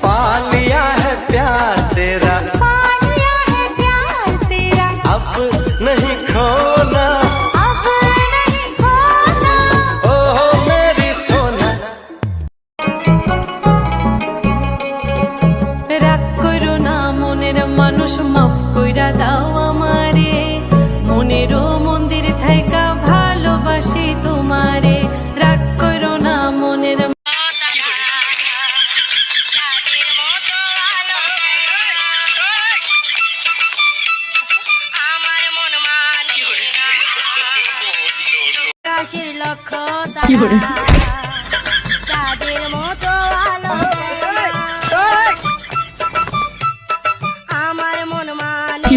पा लिया है प्यार तेरा, अब नहीं खोना, ओ मेरी सोना। রাগ করো না মনের মানুষ, মাফ কইরা দাও আমারে, মনেরও মন্দির থাইকা ভালোবাসি তোমারে। রাগ করো না মনের আকাশের লক্ষ তারা তাদের মতো আলো আমার মন মানে